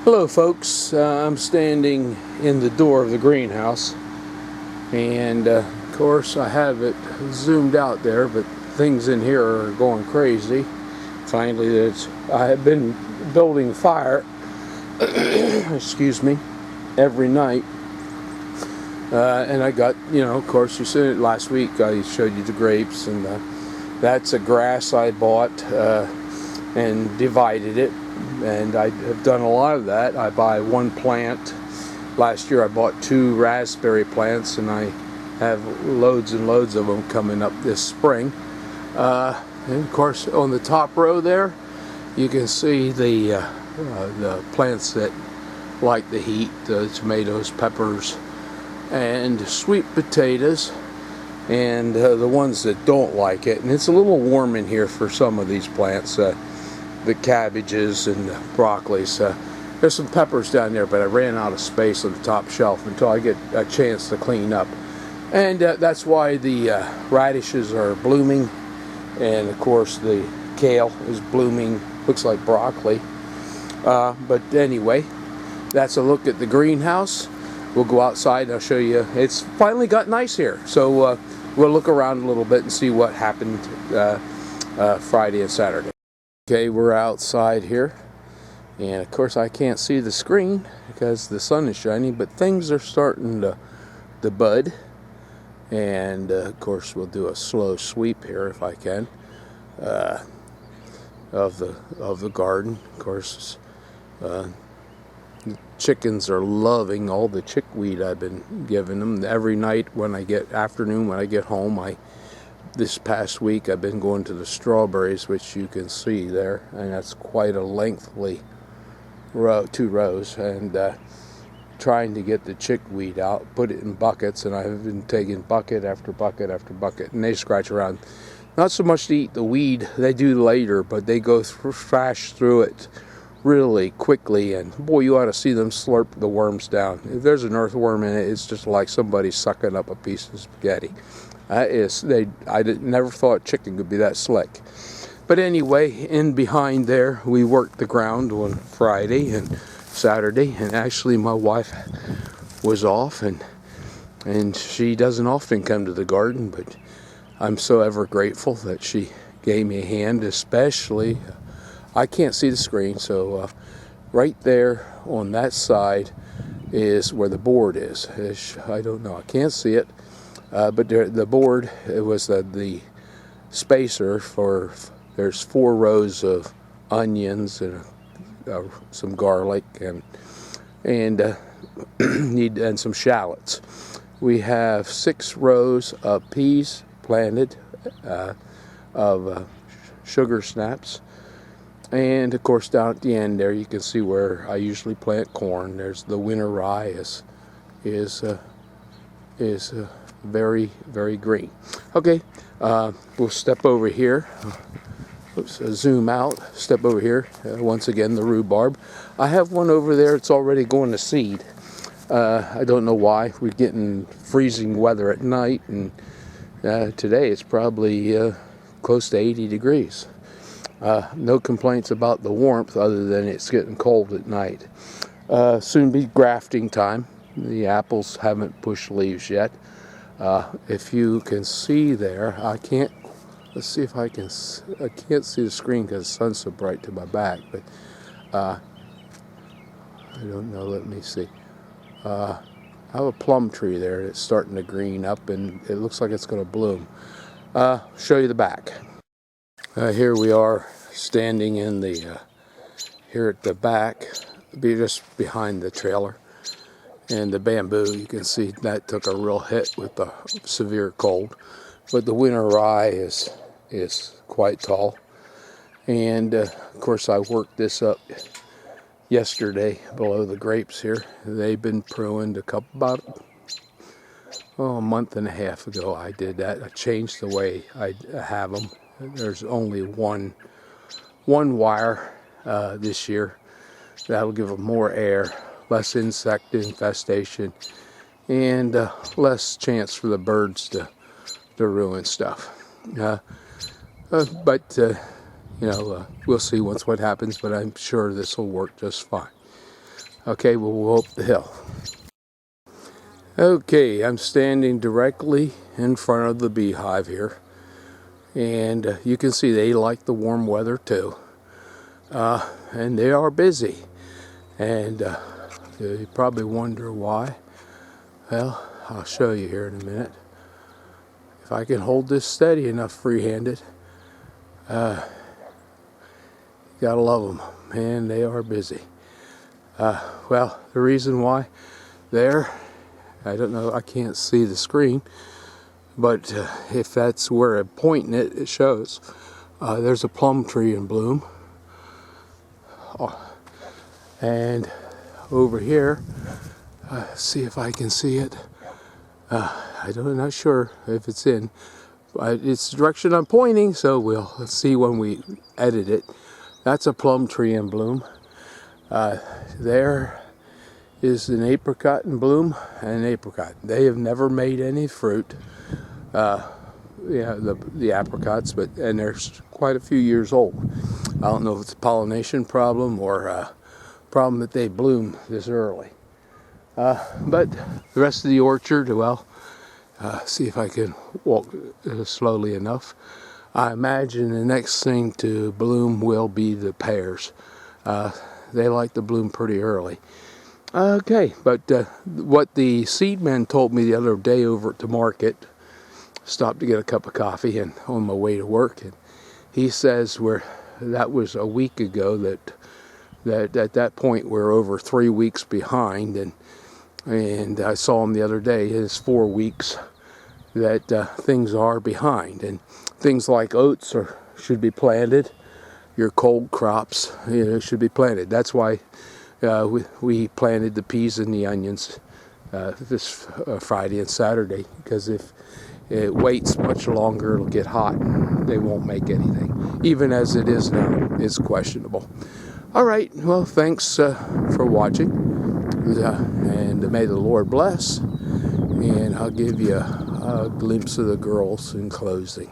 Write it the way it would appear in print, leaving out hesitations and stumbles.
Hello folks, I'm standing in the door of the greenhouse and of course I have it zoomed out there, but things in here are going crazy. Finally, I have been building fire excuse me, every night, and I got, of course you saw it last week. I showed you the grapes, and that's a grass I bought and divided it, and I have done a lot of that. I buy one plant. Last year I bought 2 raspberry plants, and I have loads and loads of them coming up this spring. And of course on the top row there you can see the plants that like the heat, the tomatoes, peppers, and sweet potatoes, and the ones that don't like it. And it's a little warm in here for some of these plants, the cabbages and the broccolis. There's some peppers down there, but I ran out of space on the top shelf until I get a chance to clean up. And that's why the radishes are blooming, and of course the kale is blooming, looks like broccoli. But anyway, that's a look at the greenhouse. We'll go outside and I'll show you. It's finally got nice here, so we'll look around a little bit and see what happened Friday and Saturday. Okay, we're outside here, and of course I can't see the screen because the sun is shining, but things are starting to bud. And of course we'll do a slow sweep here if I can of the garden. Of course, chickens are loving all the chickweed I've been giving them. Every night when I get home, this past week I've been going to the strawberries, which you can see there, and that's quite a lengthy row, 2 rows, and trying to get the chickweed out, put it in buckets, and I've been taking bucket after bucket after bucket, and they scratch around. Not so much to eat the weed, they do later, but they go thrash through it really quickly, and boy, you ought to see them slurp the worms down. If there's an earthworm in it, it's just like somebody sucking up a piece of spaghetti. I never thought chicken could be that slick. But anyway, in behind there, we worked the ground on Friday and Saturday, and actually my wife was off, and she doesn't often come to the garden, but I'm so ever grateful that she gave me a hand. Especially, I can't see the screen, so right there on that side is where the board is. I don't know, I can't see it, but the board, it was the spacer for, there's 4 rows of onions and some garlic and some shallots. We have 6 rows of peas planted, of sugar snaps, and of course down at the end there you can see where I usually plant corn. There's the winter rye is very, very green. Okay, we'll step over here. Oops, zoom out, step over here. Once again, the rhubarb. I have one over there, it's already going to seed. I don't know why. We're getting freezing weather at night, and today it's probably close to 80 degrees. No complaints about the warmth other than it's getting cold at night. Soon be grafting time. The apples haven't pushed leaves yet. If you can see there, let's see if I can't see the screen because the sun's so bright to my back, but I don't know, let me see. I have a plum tree there that's starting to green up, and it looks like it's going to bloom. Show you the back. Here we are standing in here at the back, just behind the trailer. And the bamboo, you can see that took a real hit with the severe cold. But the winter rye is quite tall. And of course I worked this up yesterday below the grapes here. They've been pruned about a month and a half ago. I did that. I changed the way I have them. There's only one wire this year. That'll give them more air, less insect infestation, and less chance for the birds to ruin stuff. But we'll see what happens, but I'm sure this will work just fine. Okay, we'll go up the hill. Okay, I'm standing directly in front of the beehive here. And you can see they like the warm weather too. And they are busy. And you probably wonder why. Well, I'll show you here in a minute. If I can hold this steady enough free-handed, gotta love them. Man, they are busy. Well, the reason why there, I don't know, I can't see the screen, but if that's where I'm pointing it, it shows. There's a plum tree in bloom. And over here, see if I can see it. I'm not sure if it's in. It's the direction I'm pointing, so we'll see when we edit it. That's a plum tree in bloom. There is an apricot in bloom and an apricot. They have never made any fruit. The apricots, and they're quite a few years old. I don't know if it's a pollination problem or a problem that they bloom this early. But the rest of the orchard, well, see if I can walk slowly enough. I imagine the next thing to bloom will be the pears. They like to bloom pretty early. Okay, but what the seedman told me the other day over at the market, stopped to get a cup of coffee and on my way to work, and he says that was a week ago, that at that point we're over 3 weeks behind, and I saw him the other day, it's 4 weeks that things are behind, and things like oats should be planted. Your cold crops, should be planted. That's why we planted the peas and the onions this Friday and Saturday, because if it waits much longer, it'll get hot and they won't make anything. Even as it is now, it's questionable. All right, well, thanks for watching, and may the Lord bless, and I'll give you a glimpse of the girls in closing.